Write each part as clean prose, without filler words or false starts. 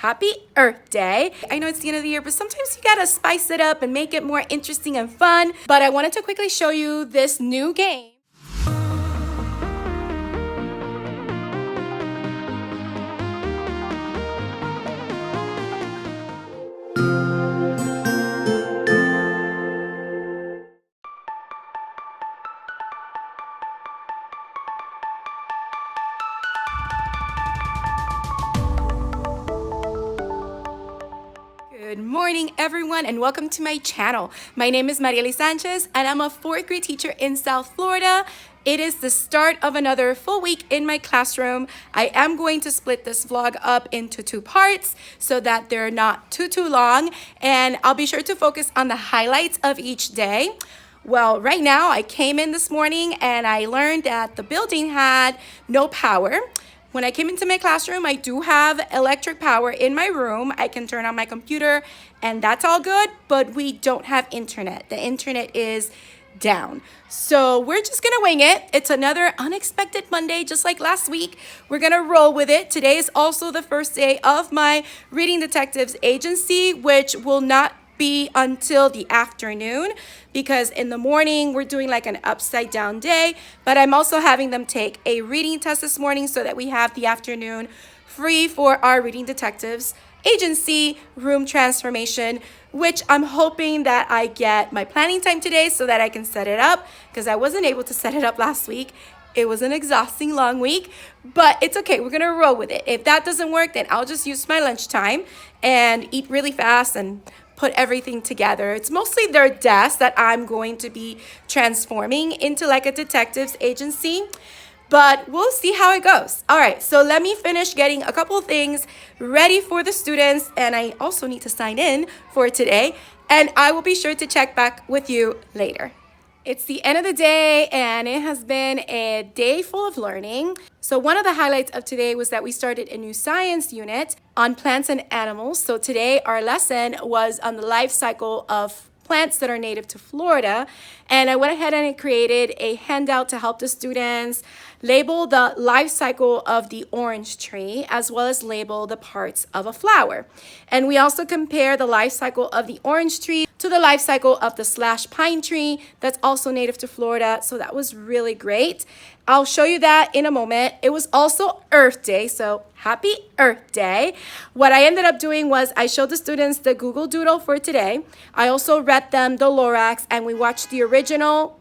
happy Earth Day. I know it's the end of the year, but sometimes you gotta spice it up and make it more interesting and fun. But I wanted to quickly show you this new game. Good morning, everyone, and welcome to my channel. My name is Mariely Sanchez, and I'm a 4th grade teacher in South Florida. It is the start of another full week in my classroom. I am going to split this vlog up into 2 parts so that they're not too long, and I'll be sure to focus on the highlights of each day. Well, right now, I came in this morning and I learned that the building had no power. When I came into my classroom, I do have electric power in my room. I can turn on my computer and that's all good, but we don't have internet. The internet is down. So we're just gonna wing it. It's another unexpected Monday, just like last week. We're gonna roll with it. Today is also the first day of my Reading Detectives agency, which will not be until the afternoon, because in the morning we're doing like an upside down day, but I'm also having them take a reading test this morning so that we have the afternoon free for our Reading Detectives agency room transformation, which I'm hoping that I get my planning time today so that I can set it up, because I wasn't able to set it up last week. It was an exhausting long week, but it's okay. We're gonna roll with it. If that doesn't work, then I'll just use my lunchtime and eat really fast and put everything together. It's mostly their desk that I'm going to be transforming into like a detective's agency, but we'll see how it goes. All right, so let me finish getting a couple of things ready for the students, and I also need to sign in for today, and I will be sure to check back with you later. It's the end of the day and it has been a day full of learning. So one of the highlights of today was that we started a new science unit on plants and animals. So today our lesson was on the life cycle of plants that are native to Florida. And I went ahead and I created a handout to help the students label the life cycle of the orange tree, as well as label the parts of a flower. And we also compare the life cycle of the orange tree to the life cycle of the slash pine tree that's also native to Florida. So that was really great. I'll show you that in a moment. It was also Earth Day, so happy Earth Day. What I ended up doing was I showed the students the Google Doodle for today. I also read them the Lorax, and we watched the original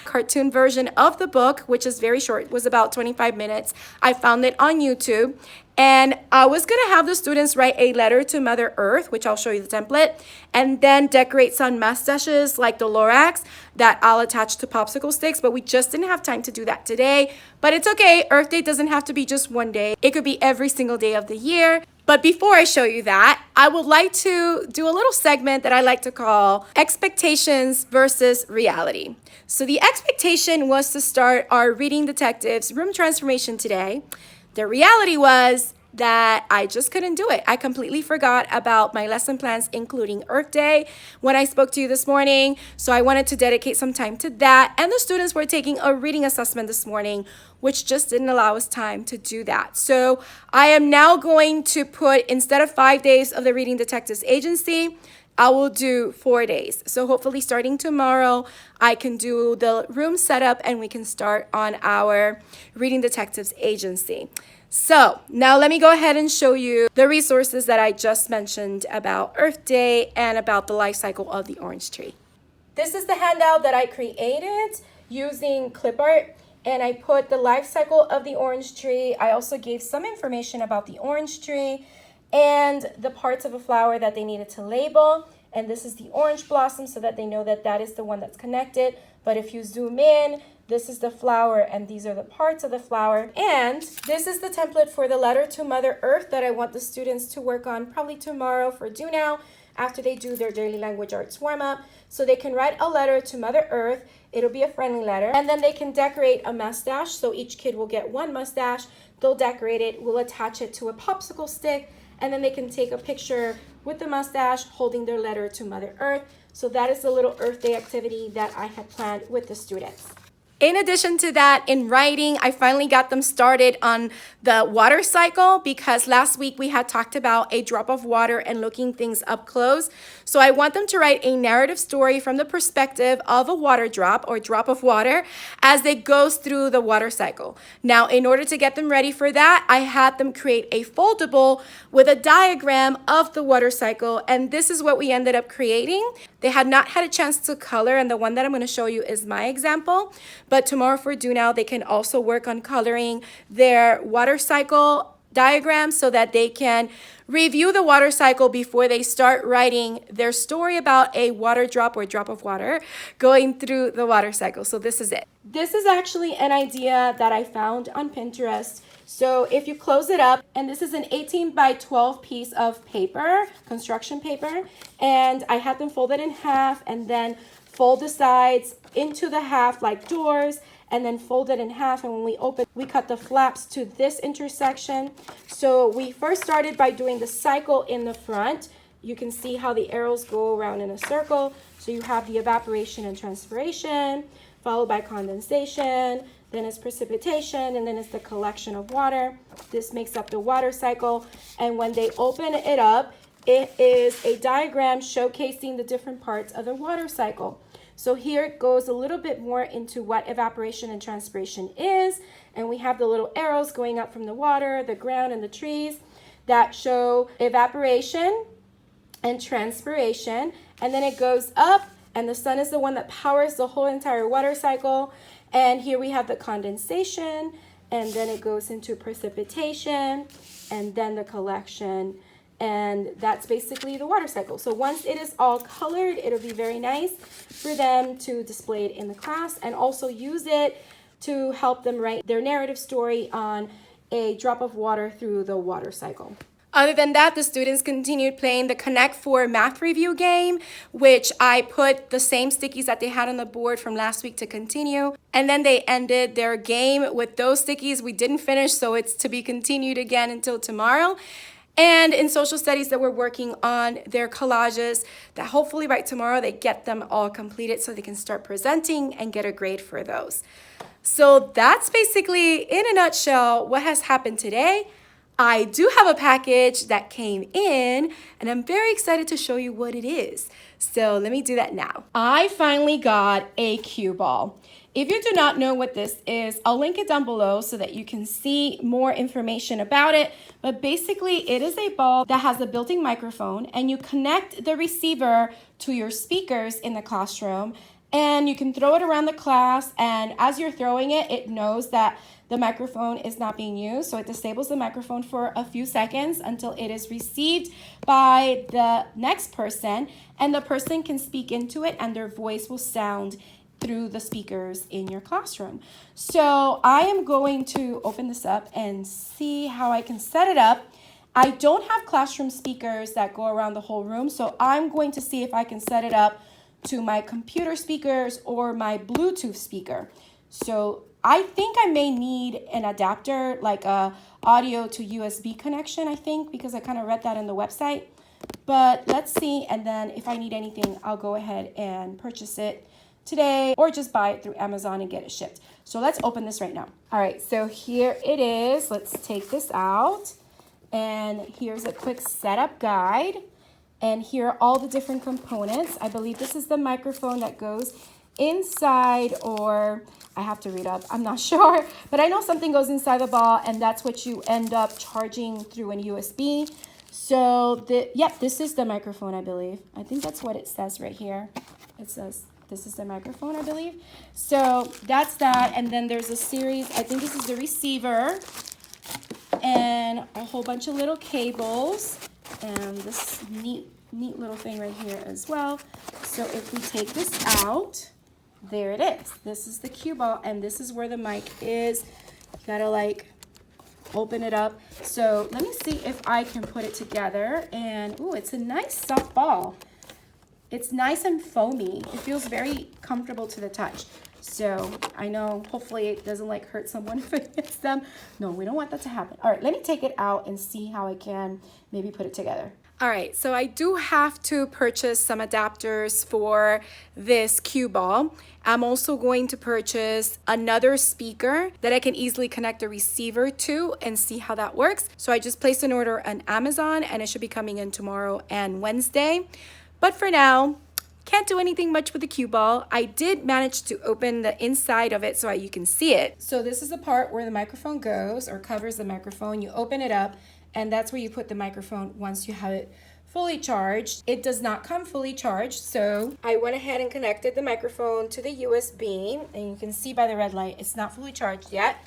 cartoon version of the book, which is very short. It was about 25 minutes. I found it on YouTube. And I was going to have the students write a letter to Mother Earth, which I'll show you the template, and then decorate some mustaches like the Lorax that I'll attach to popsicle sticks, but we just didn't have time to do that today. But it's okay. Earth Day doesn't have to be just one day. It could be every single day of the year. But before I show you that, I would like to do a little segment that I like to call Expectations versus Reality. So the expectation was to start our Reading Detectives room transformation today. The reality was that I just couldn't do it. I completely forgot about my lesson plans, including Earth Day, when I spoke to you this morning. So I wanted to dedicate some time to that. And the students were taking a reading assessment this morning, which just didn't allow us time to do that. So I am now going to put, instead of 5 days of the Reading Detectives agency, I will do 4 days. So hopefully starting tomorrow, I can do the room setup and we can start on our Reading Detectives agency. So now let me go ahead and show you the resources that I just mentioned about Earth Day and about the life cycle of the orange tree. This is the handout that I created using clip art, and I put the life cycle of the orange tree. I also gave some information about the orange tree and the parts of a flower that they needed to label. And this is the orange blossom so that they know that that is the one that's connected. But if you zoom in, this is the flower and these are the parts of the flower. And this is the template for the letter to Mother Earth that I want the students to work on probably tomorrow for due now, after they do their daily language arts warm up. So they can write a letter to Mother Earth. It'll be a friendly letter. And then they can decorate a mustache. So each kid will get one mustache. They'll decorate it. We'll attach it to a popsicle stick. And then they can take a picture with the mustache holding their letter to Mother Earth. So that is the little Earth Day activity that I had planned with the students. In addition to that, in writing, I finally got them started on the water cycle because last week we had talked about a drop of water and looking things up close. So I want them to write a narrative story from the perspective of a water drop or drop of water as it goes through the water cycle. Now, in order to get them ready for that, I had them create a foldable with a diagram of the water cycle, and this is what we ended up creating. They had not had a chance to color, and the one that I'm going to show you is my example. But tomorrow for Do Now, they can also work on coloring their water cycle diagram so that they can review the water cycle before they start writing their story about a water drop or drop of water going through the water cycle. So this is it. This is actually an idea that I found on Pinterest. So if you close it up, and this is an 18 by 12 piece of paper, construction paper, and I had them fold it in half and then fold the sides into the half like doors, and then fold it in half, and when we open, we cut the flaps to this intersection. So we first started by doing the cycle in the front. You can see how the arrows go around in a circle. So you have the evaporation and transpiration, followed by condensation, then it's precipitation, and then it's the collection of water. This makes up the water cycle, and when they open it up, it is a diagram showcasing the different parts of the water cycle. So here it goes a little bit more into what evaporation and transpiration is. And we have the little arrows going up from the water, the ground, and the trees that show evaporation and transpiration. And then it goes up, and the sun is the one that powers the whole entire water cycle. And here we have the condensation, and then it goes into precipitation, and then the collection. And that's basically the water cycle. So once it is all colored, it'll be very nice for them to display it in the class and also use it to help them write their narrative story on a drop of water through the water cycle. Other than that, the students continued playing the Connect 4 math review game, which I put the same stickies that they had on the board from last week to continue. And then they ended their game with those stickies. We didn't finish, so it's to be continued again until tomorrow. And in social studies that we're working on their collages that hopefully by tomorrow they get them all completed so they can start presenting and get a grade for those. So that's basically in a nutshell what has happened today. I do have a package that came in and I'm very excited to show you what it is. So let me do that now. I finally got a Qball. If you do not know what this is, I'll link it down below so that you can see more information about it. But basically, it is a ball that has a built-in microphone, and you connect the receiver to your speakers in the classroom, and you can throw it around the class, and as you're throwing it, it knows that the microphone is not being used, so it disables the microphone for a few seconds until it is received by the next person, and the person can speak into it, and their voice will sound through the speakers in your classroom. So I am going to open this up and see how I can set it up. I don't have classroom speakers that go around the whole room, so I'm going to see if I can set it up to my computer speakers or my Bluetooth speaker. So I think I may need an adapter, like a audio to USB connection, I think, because I kind of read that in the website. But let's see, and then if I need anything, I'll go ahead and purchase it today or just buy it through Amazon and get it shipped. So let's open this right now. All right, so here it is. Let's take this out. And here's a quick setup guide. And here are all the different components. I believe this is the microphone that goes inside, or I have to read up, I'm not sure. But I know something goes inside the ball, and that's what you end up charging through an USB. So, yep, this is the microphone, I believe. I think that's what it says right here. It says this is the microphone, I believe. So that's that. And then there's a series, I think this is the receiver, and a whole bunch of little cables, and this neat little thing right here as well. So if we take this out, there it is. This is the Qball, and this is where the mic is. You gotta like open it up. So let me see if I can put it together. And ooh, it's a nice soft ball. It's nice and foamy. It feels very comfortable to the touch. So I know hopefully it doesn't like hurt someone if it hits them. No, we don't want that to happen. All right, let me take it out and see how I can maybe put it together. All right, so I do have to purchase some adapters for this Qball. I'm also going to purchase another speaker that I can easily connect a receiver to and see how that works. So I just placed an order on Amazon and it should be coming in tomorrow and Wednesday. But for now, can't do anything much with the Qball. I did manage to open the inside of it so you can see it. So this is the part where the microphone goes or covers the microphone. You open it up and that's where you put the microphone once you have it fully charged. It does not come fully charged, so I went ahead and connected the microphone to the USB, and you can see by the red light, it's not fully charged yet.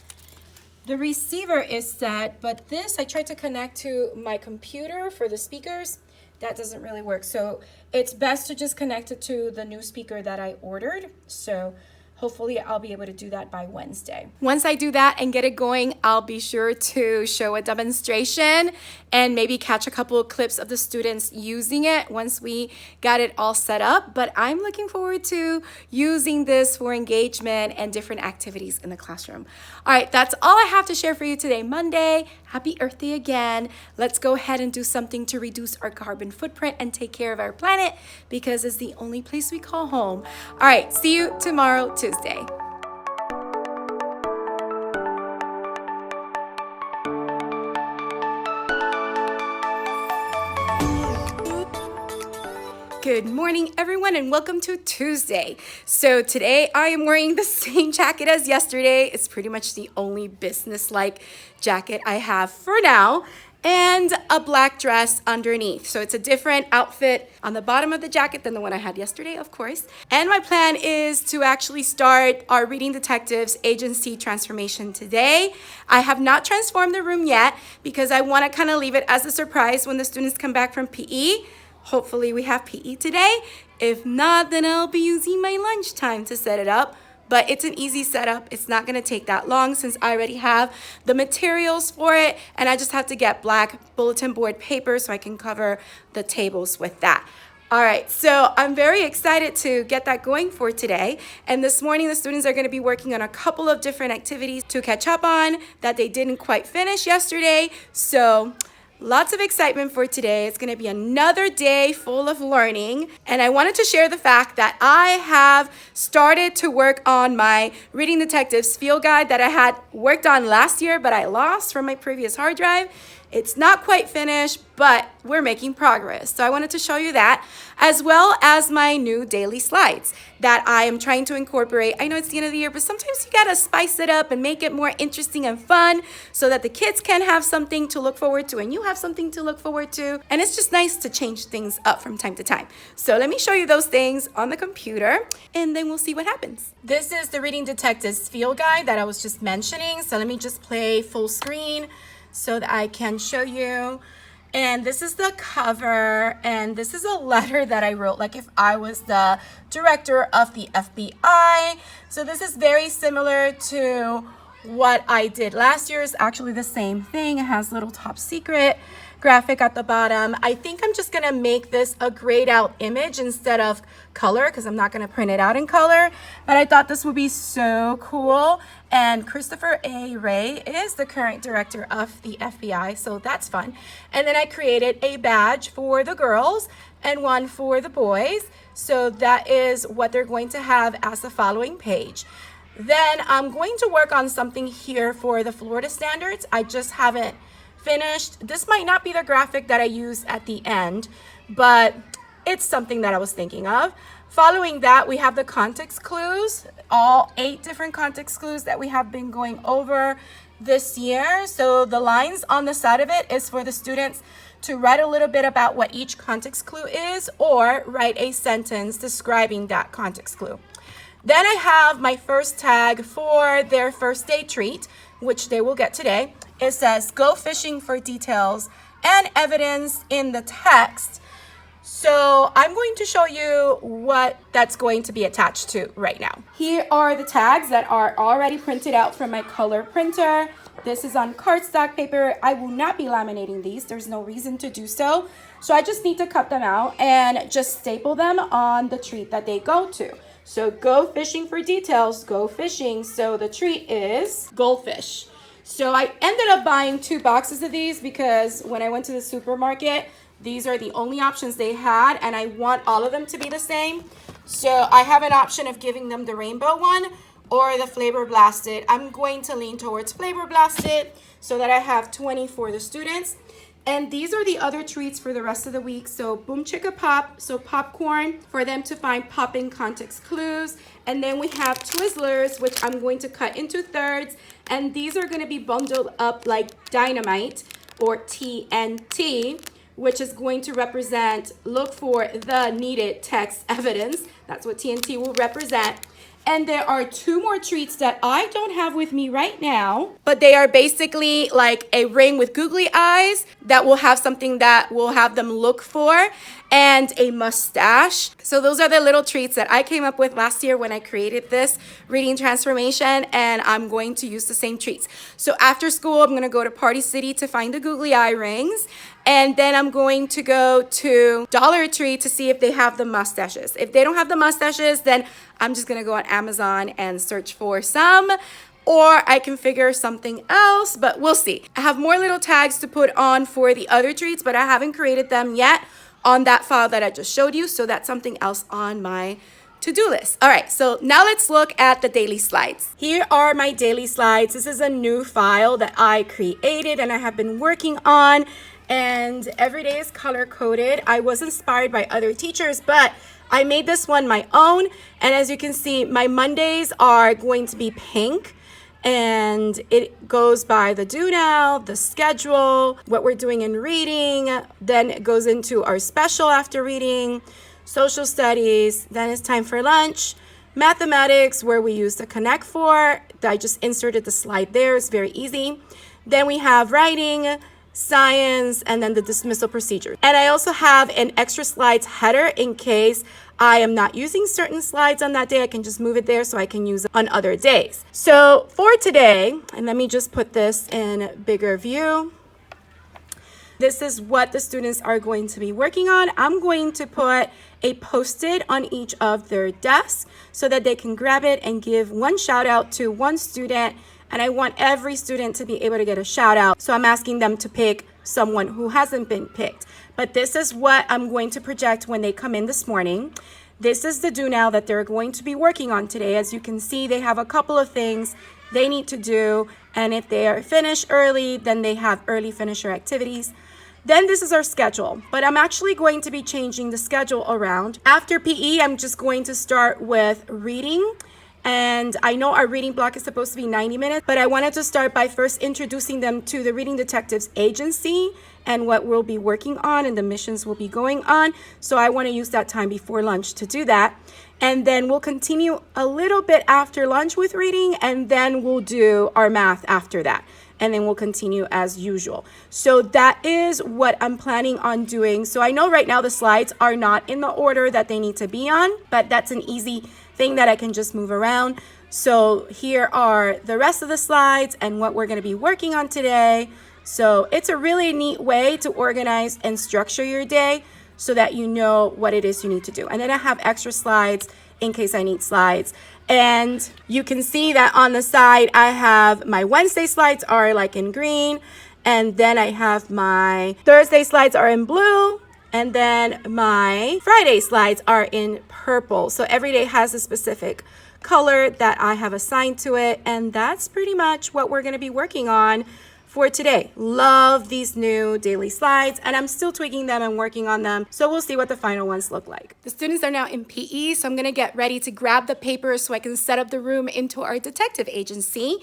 The receiver is set, but this I tried to connect to my computer for the speakers. That doesn't really work, so it's best to just connect it to the new speaker that I ordered. So hopefully I'll be able to do that by Wednesday. Once I do that and get it going, I'll be sure to show a demonstration and maybe catch a couple of clips of the students using it once we got it all set up. But I'm looking forward to using this for engagement and different activities in the classroom. All right, that's all I have to share for you today, Monday. Happy Earth Day again. Let's go ahead and do something to reduce our carbon footprint and take care of our planet because it's the only place we call home. All right, see you tomorrow, Tuesday. Good morning, everyone, and welcome to Tuesday. So today I am wearing the same jacket as yesterday. It's pretty much the only business-like jacket I have for now, and a black dress underneath. So it's a different outfit on the bottom of the jacket than the one I had yesterday, of course. And my plan is to actually start our Reading Detectives agency transformation today. I have not transformed the room yet because I want to kind of leave it as a surprise when the students come back from PE. Hopefully we have PE today. If not, then I'll be using my lunchtime to set it up. But it's an easy setup. It's not gonna take that long since I already have the materials for it. And I just have to get black bulletin board paper so I can cover the tables with that. All right, so I'm very excited to get that going for today. And this morning, the students are gonna be working on a couple of different activities to catch up on that they didn't quite finish yesterday. So lots of excitement for today. It's gonna be another day full of learning. And I wanted to share the fact that I have started to work on my Reading Detectives field guide that I had worked on last year, but I lost from my previous hard drive. It's not quite finished, but we're making progress. So I wanted to show you that, as well as my new daily slides that I am trying to incorporate. I know it's the end of the year, but sometimes you gotta spice it up and make it more interesting and fun so that the kids can have something to look forward to and you have something to look forward to. And it's just nice to change things up from time to time. So let me show you those things on the computer and then we'll see what happens. This is the Reading Detectives field guide that I was just mentioning. So let me just play full screen so that I can show you. And this is the cover, and this is a letter that I wrote, like if I was the director of the FBI. So this is very similar to what I did last year. It's actually the same thing. It has little top secret graphic at the bottom. I think I'm just gonna make this a grayed out image instead of color because I'm not gonna print it out in color, but I thought this would be so cool. And Christopher A. Wray is the current director of the FBI, so that's fun. And then I created a badge for the girls and one for the boys. So that is what they're going to have as the following page. Then I'm going to work on something here for the Florida standards. I just haven't finished. This might not be the graphic that I use at the end, but it's something that I was thinking of. Following that, we have the context clues, all 8 different context clues that we have been going over this year. So the lines on the side of it is for the students to write a little bit about what each context clue is or write a sentence describing that context clue. Then I have my first tag for their first day treat, which they will get today. It says, go fishing for details and evidence in the text. So I'm going to show you what that's going to be attached to right now. Here are the tags that are already printed out from my color printer. This is on cardstock paper. I will not be laminating these. There's no reason to do so. So I just need to cut them out and just staple them on the treat that they go to. So go fishing for details, go fishing. So the treat is goldfish. So I ended up buying 2 boxes of these because when I went to the supermarket, these are the only options they had, and I want all of them to be the same. So I have an option of giving them the rainbow one or the flavor blasted. I'm going to lean towards flavor blasted so that I have 20 for the students. And these are the other treats for the rest of the week. So Boom Chicka Pop, so popcorn for them to find popping context clues. And then we have Twizzlers, which I'm going to cut into thirds. And these are going to be bundled up like dynamite or TNT, which is going to represent, look for the needed text evidence. That's what TNT will represent. And there are 2 more treats that I don't have with me right now, but they are basically like a ring with googly eyes that will have something that will have them look for, and a mustache. So those are the little treats that I came up with last year when I created this reading transformation, and I'm going to use the same treats. So after school, I'm going to go to Party City to find the googly eye rings. And then I'm going to go to Dollar Tree to see if they have the mustaches. If they don't have the mustaches, then I'm just gonna go on Amazon and search for some, or I can figure something else, but we'll see. I have more little tags to put on for the other treats, but I haven't created them yet on that file that I just showed you, so that's something else on my to-do list. All right, so now let's look at the daily slides. Here are my daily slides. This is a new file that I created and I have been working on. And every day is color coded. I was inspired by other teachers, but I made this one my own. And as you can see, my Mondays are going to be pink, and it goes by the do now, the schedule, what we're doing in reading. Then it goes into our special after reading, social studies. Then it's time for lunch, mathematics, where we use the Connect 4. I just inserted the slide there. It's very easy. Then we have writing, science, and then the dismissal procedure. And I also have an extra slides header in case I am not using certain slides on that day. I can just move it there so I can use it on other days. So for today, and let me just put this in bigger view. This is what the students are going to be working on. I'm going to put a Post-it on each of their desks so that they can grab it and give one shout out to one student. And I want every student to be able to get a shout out. So I'm asking them to pick someone who hasn't been picked. But this is what I'm going to project when they come in this morning. This is the do now that they're going to be working on today. As you can see, they have a couple of things they need to do. And if they are finished early, then they have early finisher activities. Then this is our schedule, but I'm actually going to be changing the schedule around. After PE, I'm just going to start with reading. And I know our reading block is supposed to be 90 minutes, but I wanted to start by first introducing them to the Reading Detectives Agency and what we'll be working on and the missions we'll be going on. So I want to use that time before lunch to do that. And then we'll continue a little bit after lunch with reading, and then we'll do our math after that. And then we'll continue as usual. So that is what I'm planning on doing. So I know right now the slides are not in the order that they need to be on, but that's an easy thing that I can just move around. So here are the rest of the slides and what we're going to be working on today. So it's a really neat way to organize and structure your day so that you know what it is you need to do. And then I have extra slides in case I need slides. And you can see that on the side, I have my Wednesday slides are like in green. And then I have my Thursday slides are in blue. And then my Friday slides are in purple. So every day has a specific color that I have assigned to it. And that's pretty much what we're going to be working on for today. Love these new daily slides, and I'm still tweaking them and working on them. So we'll see what the final ones look like. The students are now in PE, so I'm going to get ready to grab the paper so I can set up the room into our detective agency.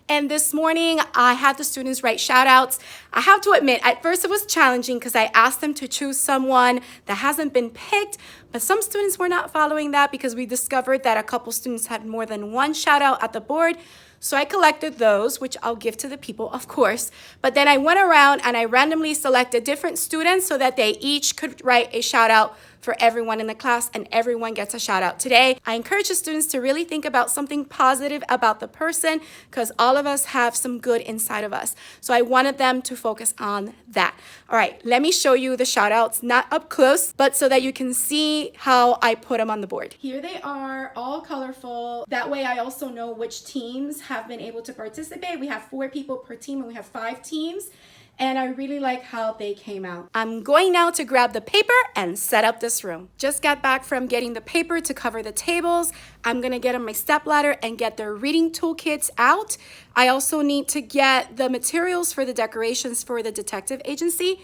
And this morning, I had the students write shout outs. I have to admit, at first it was challenging because I asked them to choose someone that hasn't been picked, but some students were not following that because we discovered that a couple students had more than one shout out at the board. So I collected those, which I'll give to the people, of course. But then I went around and I randomly selected different students so that they each could write a shout out for everyone in the class, and everyone gets a shout out today. I encourage the students to really think about something positive about the person, because all of us have some good inside of us. So I wanted them to focus on that. All right, let me show you the shout outs, not up close, but so that you can see how I put them on the board. Here they are, all colorful. That way I also know which teams have been able to participate. We have 4 people per team and we have 5 teams. And I really like how they came out. I'm going now to grab the paper and set up this room. Just got back from getting the paper to cover the tables. I'm gonna get on my stepladder and get their reading toolkits out. I also need to get the materials for the decorations for the detective agency.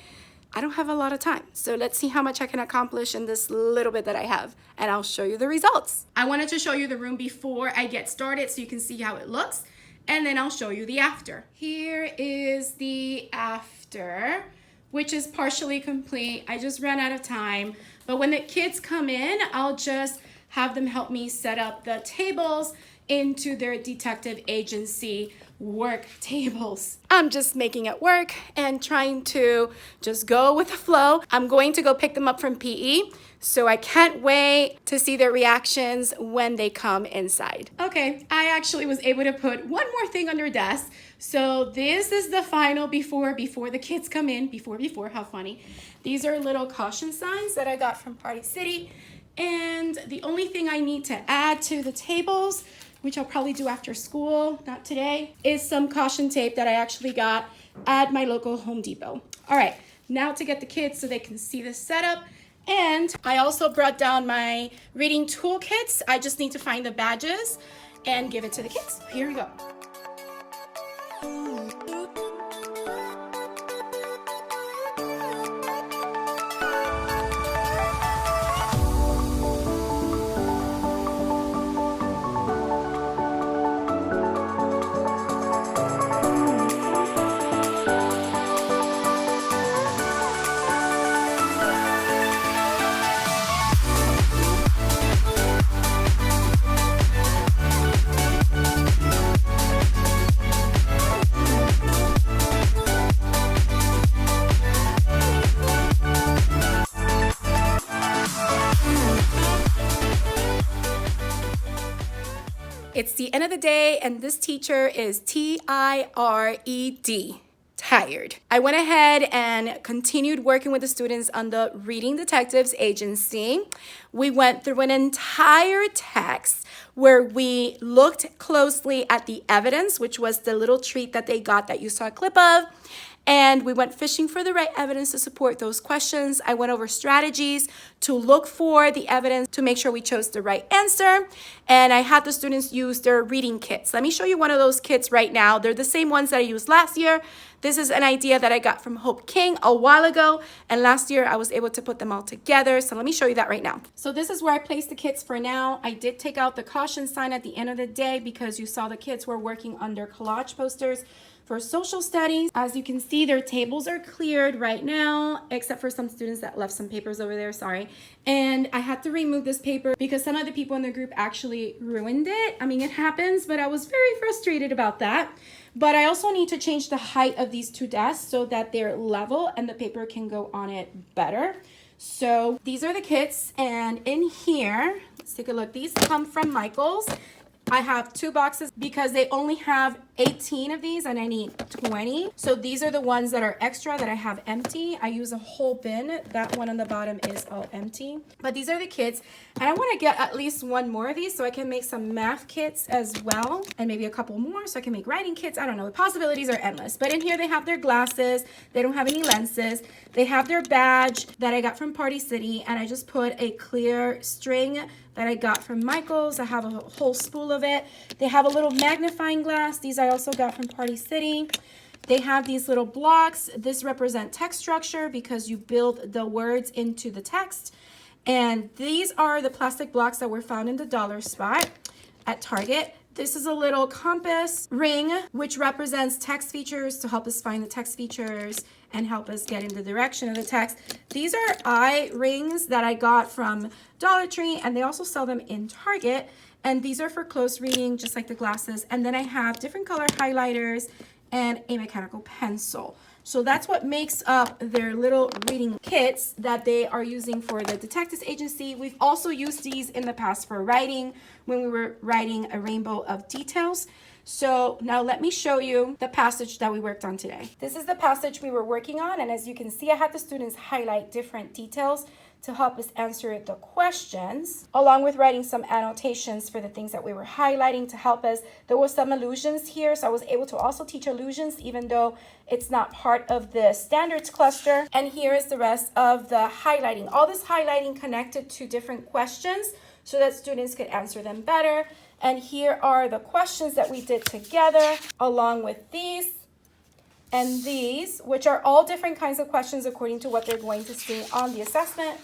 I don't have a lot of time, so let's see how much I can accomplish in this little bit that I have, and I'll show you the results. I wanted to show you the room before I get started so you can see how it looks, and then I'll show you the after. Here is the after, which is partially complete. I just ran out of time, but when the kids come in, I'll just have them help me set up the tables into their detective agency work tables. I'm just making it work and trying to just go with the flow. I'm going to go pick them up from PE, so I can't wait to see their reactions when they come inside. Okay, I actually was able to put one more thing under desk. So this is the final before the kids come in, before, how funny. These are little caution signs that I got from Party City. And the only thing I need to add to the tables, which I'll probably do after school, not today, is some caution tape that I actually got at my local Home Depot. All right, now to get the kids so they can see the setup. And I also brought down my reading toolkits. I just need to find the badges and give it to the kids. Here we go. It's the end of the day, and this teacher is T-I-R-E-D, tired. I went ahead and continued working with the students on the Reading Detectives Agency. We went through an entire text where we looked closely at the evidence, which was the little treat that they got that you saw a clip of. And we went fishing for the right evidence to support those questions. I went over strategies to look for the evidence to make sure we chose the right answer. And I had the students use their reading kits. Let me show you one of those kits right now. They're the same ones that I used last year. This is an idea that I got from Hope King a while ago. And last year I was able to put them all together. So let me show you that right now. So this is where I placed the kits for now. I did take out the caution sign at the end of the day because you saw the kids were working on their collage posters for social studies. As you can see, their tables are cleared right now, except for some students that left some papers over there, sorry. And I had to remove this paper because some of the people in the group actually ruined it. I mean, it happens, but I was very frustrated about that. But I also need to change the height of these 2 desks so that they're level and the paper can go on it better. So these are the kits, and in here, let's take a look. These come from Michael's. I have 2 boxes because they only have 18 of these and I need 20. So these are the ones that are extra that I have empty. I use a whole bin. That one on the bottom is all empty. But these are the kits. And I want to get at least 1 more of these so I can make some math kits as well. And maybe a couple more so I can make writing kits. I don't know. The possibilities are endless. But in here they have their glasses. They don't have any lenses. They have their badge that I got from Party City. And I just put a clear string that I got from Michael's. I have a whole spool of it. They have a little magnifying glass. These I also got from Party City. They have these little blocks. This represent text structure because you build the words into the text. And these are the plastic blocks that were found in the dollar spot at Target. This is a little compass ring, which represents text features to help us find the text features and help us get in the direction of the text. These are eye rings that I got from Dollar Tree, and they also sell them in Target. And these are for close reading, just like the glasses. And then I have different color highlighters and a mechanical pencil. So that's what makes up their little reading kits that they are using for the detectives agency. We've also used these in the past for writing when we were writing a rainbow of details. So now let me show you the passage that we worked on today. This is the passage we were working on, and as you can see, I had the students highlight different details to help us answer the questions, along with writing some annotations for the things that we were highlighting to help us. There were some illusions here, so I was able to also teach illusions even though it's not part of the standards cluster. And here is the rest of the highlighting. All this highlighting connected to different questions so that students could answer them better. And here are the questions that we did together, along with these and these, which are all different kinds of questions according to what they're going to see on the assessment.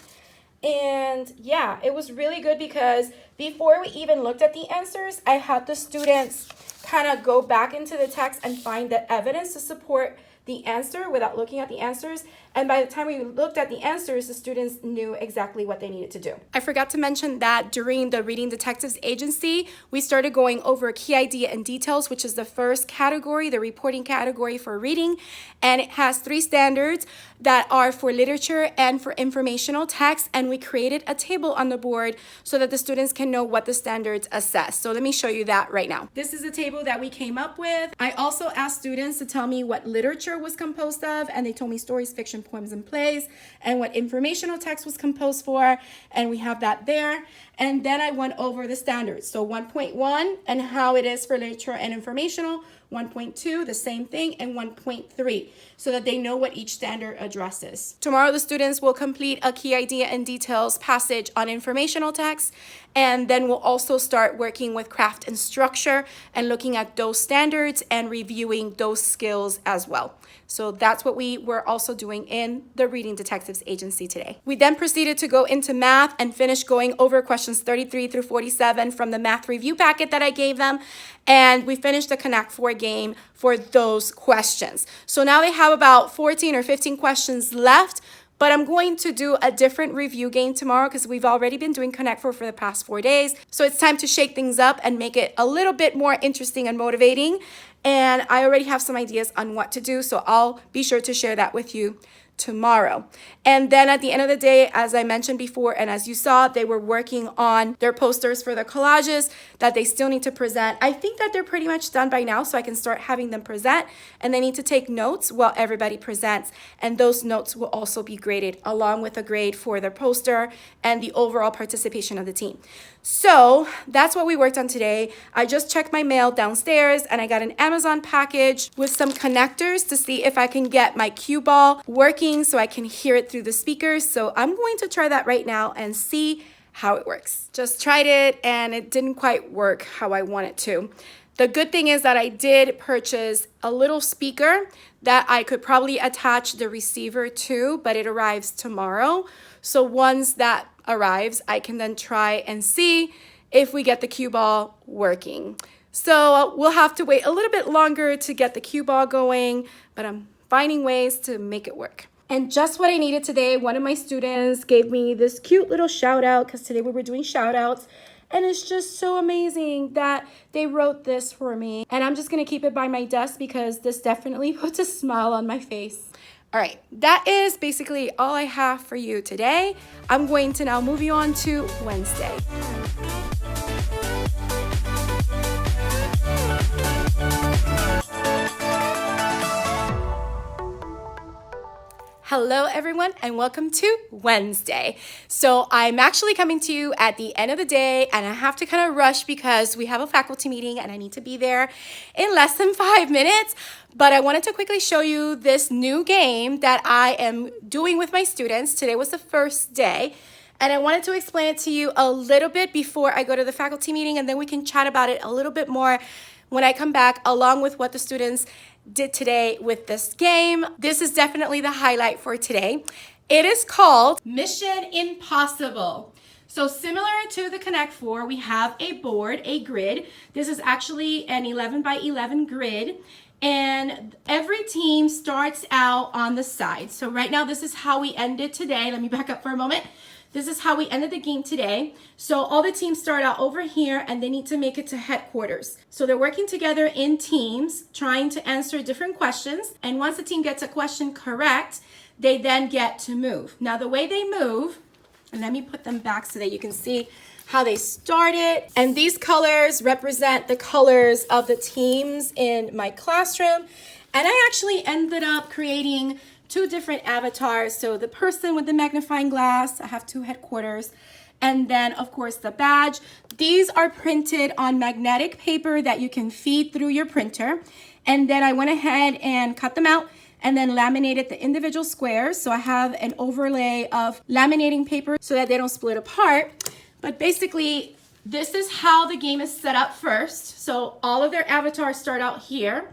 And yeah, it was really good because before we even looked at the answers, I had the students kind of go back into the text and find the evidence to support the answer without looking at the answers. And by the time we looked at the answers, the students knew exactly what they needed to do. I forgot to mention that during the Reading Detectives Agency, we started going over key idea and details, which is the first category, the reporting category for reading. And it has 3 standards that are for literature and for informational text. And we created a table on the board so that the students can know what the standards assess. So let me show you that right now. This is a table that we came up with. I also asked students to tell me what literature was composed of, and they told me stories, fiction, poems, and plays, and what informational text was composed for, and we have that there. And then I went over the standards. So 1.1 and how it is for literature and informational, 1.2, the same thing, and 1.3, so that they know what each standard addresses. Tomorrow, the students will complete a key idea and details passage on informational text, and then we'll also start working with craft and structure and looking at those standards and reviewing those skills as well. So that's what we were also doing in the Reading Detectives Agency today. We then proceeded to go into math and finish going over questions 33 through 47 from the math review packet that I gave them. And we finished the Connect 4 game for those questions. So now they have about 14 or 15 questions left. But I'm going to do a different review game tomorrow because we've already been doing Connect 4 for the past 4 days. So it's time to shake things up and make it a little bit more interesting and motivating. And I already have some ideas on what to do, so I'll be sure to share that with you tomorrow. And then at the end of the day, as I mentioned before, and as you saw, they were working on their posters for the collages that they still need to present. I think that they're pretty much done by now, so I can start having them present, and they need to take notes while everybody presents. And those notes will also be graded along with a grade for their poster and the overall participation of the team. So that's what we worked on today. I just checked my mail downstairs and I got an Amazon package with some connectors to see if I can get my Qball working so I can hear it through the speakers. So I'm going to try that right now and see how it works. Just tried it and it didn't quite work how I want it to. The good thing is that I did purchase a little speaker that I could probably attach the receiver to, but it arrives tomorrow. So once that arrives, I can then try and see if we get the Qball working. So we'll have to wait a little bit longer to get the Qball going, but I'm finding ways to make it work. And just what I needed today, one of my students gave me this cute little shout out because today we were doing shout outs. And it's just so amazing that they wrote this for me. And I'm just going to keep it by my desk because this definitely puts a smile on my face. All right, that is basically all I have for you today. I'm going to now move you on to Wednesday. Hello everyone and welcome to Wednesday. So I'm actually coming to you at the end of the day and I have to kind of rush because we have a faculty meeting and I need to be there in less than 5 minutes. But I wanted to quickly show you this new game that I am doing with my students. Today was the first day. And I wanted to explain it to you a little bit before I go to the faculty meeting, and then we can chat about it a little bit more when I come back, along with what the students did today with this game. This is definitely the highlight for today. It is called Mission Impossible. So similar to the Connect 4, we have a board, a grid. This is actually an 11 by 11 grid. And every team starts out on the side. So right now, this is how we ended today. Let me back up for a moment. This is how we ended the game today. So all the teams start out over here and they need to make it to headquarters. So they're working together in teams, trying to answer different questions. And once the team gets a question correct, they then get to move. Now the way they move, and let me put them back so that you can see how they started. And these colors represent the colors of the teams in my classroom. And I actually ended up creating 2 different avatars. So the person with the magnifying glass, I have 2 headquarters. And then of course the badge. These are printed on magnetic paper that you can feed through your printer. And then I went ahead and cut them out and then laminated the individual squares. So I have an overlay of laminating paper so that they don't split apart. But basically, this is how the game is set up first. So all of their avatars start out here.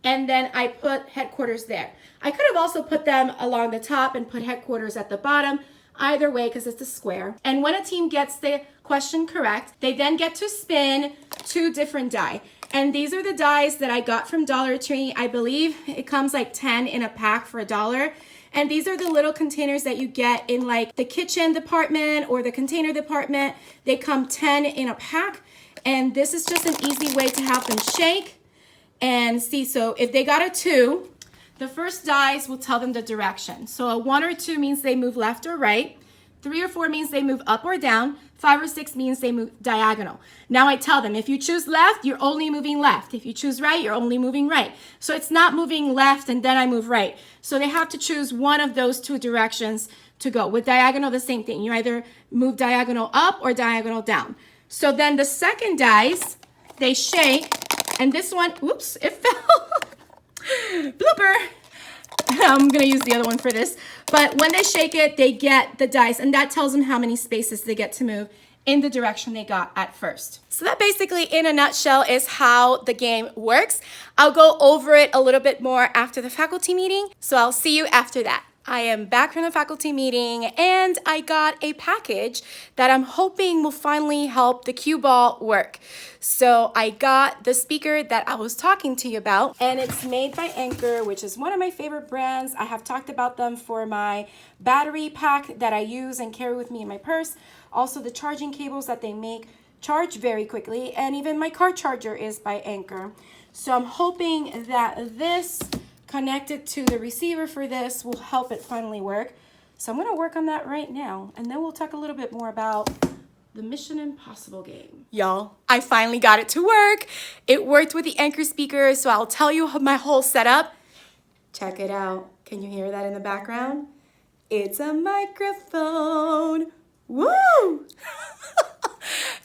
And then I put headquarters there. I could have also put them along the top and put headquarters at the bottom. Either way, because it's a square. And when a team gets the question correct, they then get to spin 2 different die. And these are the dies that I got from Dollar Tree. I believe it comes like 10 in a pack for $1. And these are the little containers that you get in like the kitchen department or the container department. They come 10 in a pack. And this is just an easy way to have them shake and see. So if they got a 2, the first dies will tell them the direction. So a 1 or 2 means they move left or right. 3 or 4 means they move up or down. 5 or 6 means they move diagonal. Now I tell them, if you choose left, you're only moving left. If you choose right, you're only moving right. So it's not moving left and then I move right. So they have to choose one of those 2 directions to go. With diagonal, the same thing. You either move diagonal up or diagonal down. So then the second dice, they shake, and this one, oops, it fell. Blooper. I'm gonna use the other one for this. But when they shake it, they get the dice, and that tells them how many spaces they get to move in the direction they got at first. So that basically, in a nutshell, is how the game works. I'll go over it a little bit more after the faculty meeting, so I'll see you after that. I am back from the faculty meeting and I got a package that I'm hoping will finally help the Qball work. So I got the speaker that I was talking to you about, and it's made by Anker, which is one of my favorite brands. I have talked about them for my battery pack that I use and carry with me in my purse. Also the charging cables that they make charge very quickly, and even my car charger is by Anker. So I'm hoping that this connected to the receiver for this will help it finally work. So I'm gonna work on that right now, and then we'll talk a little bit more about the Mission Impossible game. Y'all, I finally got it to work. It worked with the Anker speaker, so I'll tell you my whole setup. Check it out. Can you hear that in the background? It's a microphone. Woo!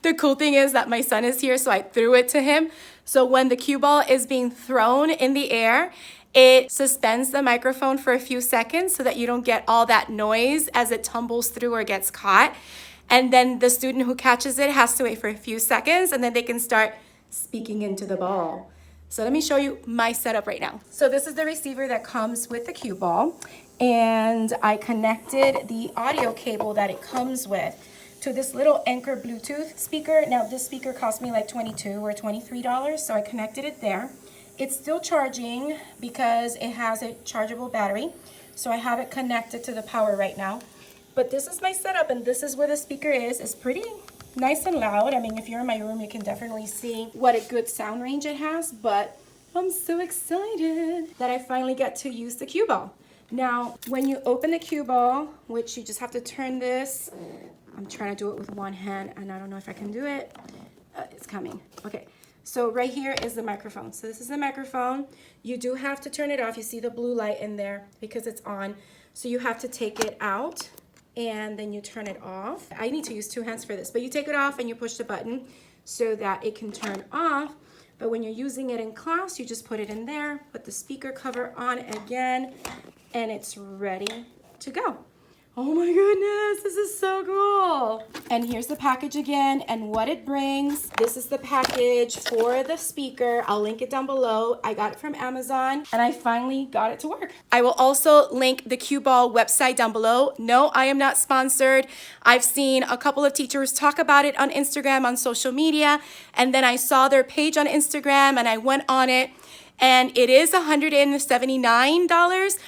The cool thing is that my son is here, so I threw it to him. So when the Qball is being thrown in the air, it suspends the microphone for a few seconds so that you don't get all that noise as it tumbles through or gets caught. And then the student who catches it has to wait for a few seconds, and then they can start speaking into the ball. So let me show you my setup right now. So this is the receiver that comes with the Qball, and I connected the audio cable that it comes with to this little Anker Bluetooth speaker. Now this speaker cost me like $22 or $23, so I connected it there. It's still charging because it has a chargeable battery, so I have it connected to the power right now. But this is my setup, and this is where the speaker is. It's pretty nice and loud. I mean, if you're in my room, you can definitely see what a good sound range it has, but I'm so excited that I finally get to use the Qball. Now, when you open the Qball, which you just have to turn this, I'm trying to do it with one hand, and I don't know if I can do it. It's coming. Okay. So right here is the microphone. So this is the microphone. You do have to turn it off. You see the blue light in there because it's on. So you have to take it out and then you turn it off. I need to use 2 hands for this, but you take it off and you push the button so that it can turn off. But when you're using it in class, you just put it in there, put the speaker cover on again, and it's ready to go. Oh my goodness, this is so cool. And here's the package again and what it brings. This is the package for the speaker. I'll link it down below. I got it from Amazon and I finally got it to work. I will also link the Qball website down below. No, I am not sponsored. I've seen a couple of teachers talk about it on Instagram, on social media, and then I saw their page on Instagram and I went on it. and it is $179,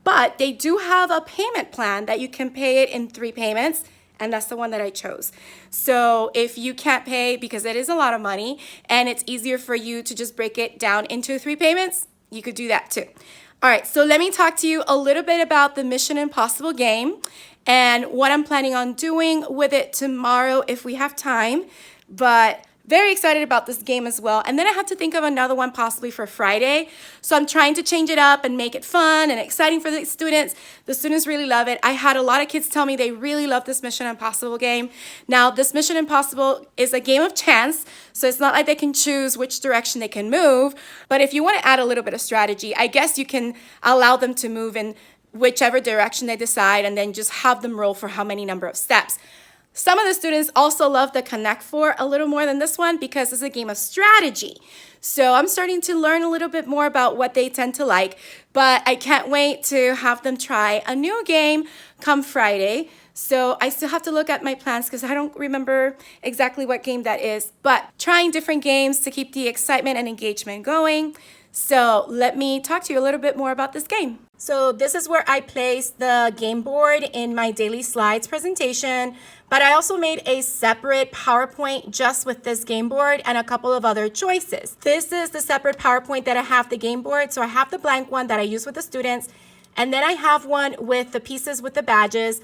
but they do have a payment plan that you can pay it in 3 payments, and that's the one that I chose. So if you can't pay, because it is a lot of money and it's easier for you to just break it down into 3 payments, you could do that too. All right, so let me talk to you a little bit about the Mission Impossible game and what I'm planning on doing with it tomorrow if we have time. But very excited about this game as well. And then I have to think of another one possibly for Friday. So I'm trying to change it up and make it fun and exciting for the students. The students really love it. I had a lot of kids tell me they really love this Mission Impossible game. Now, this Mission Impossible is a game of chance. So it's not like they can choose which direction they can move. But if you want to add a little bit of strategy, I guess you can allow them to move in whichever direction they decide and then just have them roll for how many number of steps. Some of the students also love the Connect Four a little more than this one because it's a game of strategy. So I'm starting to learn a little bit more about what they tend to like, but I can't wait to have them try a new game come Friday. So I still have to look at my plans because I don't remember exactly what game that is, but trying different games to keep the excitement and engagement going. So let me talk to you a little bit more about this game. So this is where I placed the game board in my daily slides presentation, but I also made a separate PowerPoint just with this game board and a couple of other choices. This is the separate PowerPoint that I have the game board. So I have the blank one that I use with the students, and then I have one with the pieces with the badges,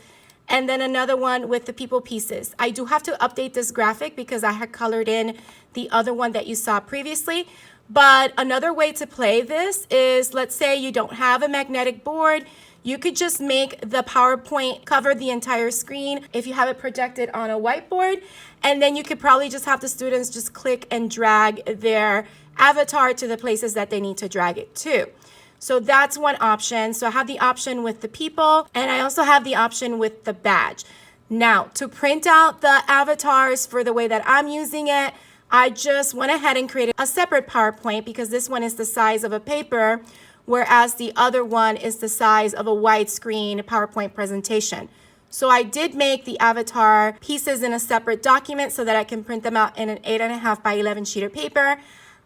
and then another one with the people pieces. I do have to update this graphic because I had colored in the other one that you saw previously. But another way to play this is, let's say you don't have a magnetic board, you could just make the PowerPoint cover the entire screen if you have it projected on a whiteboard, and then you could probably just have the students just click and drag their avatar to the places that they need to drag it to. So that's one option. So I have the option with the people, and I also have the option with the badge. Now, to print out the avatars for the way that I'm using it, I just went ahead and created a separate PowerPoint because this one is the size of a paper, whereas the other one is the size of a widescreen PowerPoint presentation. So I did make the avatar pieces in a separate document so that I can print them out in an 8.5 by 11 sheet of paper.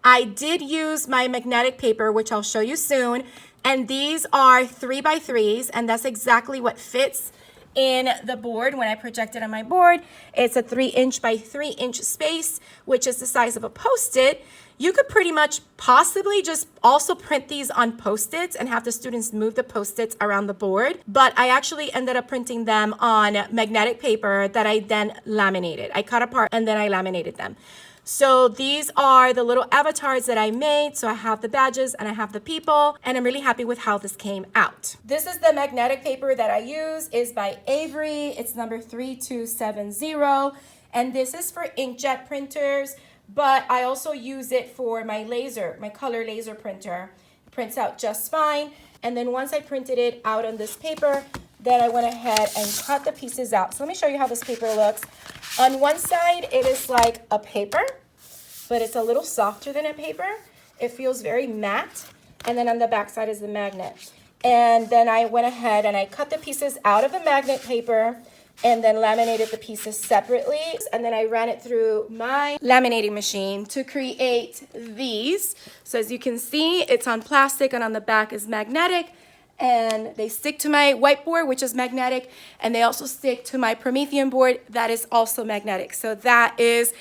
I did use my magnetic paper, which I'll show you soon, and these are 3 by 3s, and that's exactly what fits in the board when I project it on my board. It's a 3-inch by 3-inch space, which is the size of a Post-it. You could pretty much possibly just also print these on Post-its and have the students move the Post-its around the board. But I actually ended up printing them on magnetic paper that I then laminated. I cut apart and then I laminated them. So these are the little avatars that I made. So I have the badges and I have the people, and I'm really happy with how this came out. This is the magnetic paper that I use. It's by Avery. It's number 3270. And this is for inkjet printers, but I also use it for my laser, my color laser printer. It prints out just fine. And then once I printed it out on this paper, then I went ahead and cut the pieces out. So let me show you how this paper looks. On one side, it is like a paper, but it's a little softer than a paper. It feels very matte. And then on the back side is the magnet. And then I went ahead and I cut the pieces out of the magnet paper and then laminated the pieces separately. And then I ran it through my laminating machine to create these. So as you can see, it's on plastic and on the back is magnetic. And they stick to my whiteboard, which is magnetic, and they also stick to my Promethean board that is also magnetic. So that is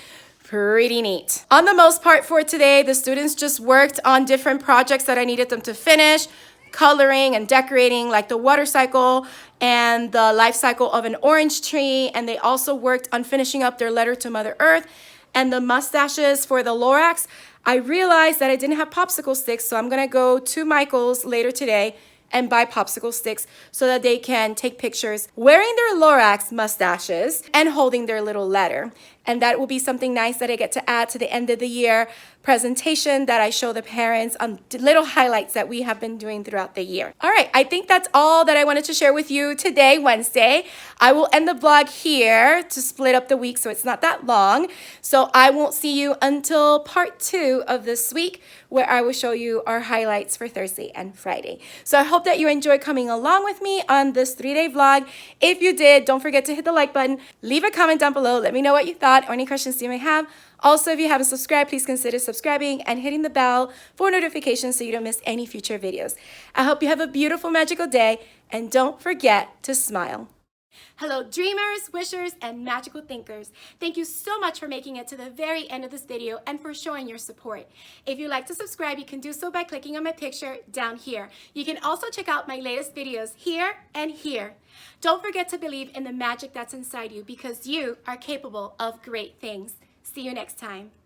pretty neat. On the most part for today, the students just worked on different projects that I needed them to finish, coloring and decorating, like the water cycle and the life cycle of an orange tree. And they also worked on finishing up their letter to Mother Earth and the mustaches for the Lorax. I realized that I didn't have popsicle sticks, so I'm gonna go to Michael's later today and buy popsicle sticks so that they can take pictures wearing their Lorax mustaches and holding their little letter. And that will be something nice that I get to add to the end of the year presentation that I show the parents on little highlights that we have been doing throughout the year. All right, I think that's all that I wanted to share with you today, Wednesday. I will end the vlog here to split up the week so it's not that long. So I won't see you until part 2 of this week, where I will show you our highlights for Thursday and Friday. So I hope that you enjoyed coming along with me on this 3-day vlog. If you did, don't forget to hit the like button, leave a comment down below, let me know what you thought. thought or any questions you may have. Also, if you haven't subscribed, please consider subscribing and hitting the bell for notifications so you don't miss any future videos. I hope you have a beautiful, magical day, and don't forget to smile. Hello, dreamers, wishers, and magical thinkers. Thank you so much for making it to the very end of this video and for showing your support. If you'd like to subscribe, you can do so by clicking on my picture down here. You can also check out my latest videos here and here. Don't forget to believe in the magic that's inside you because you are capable of great things. See you next time.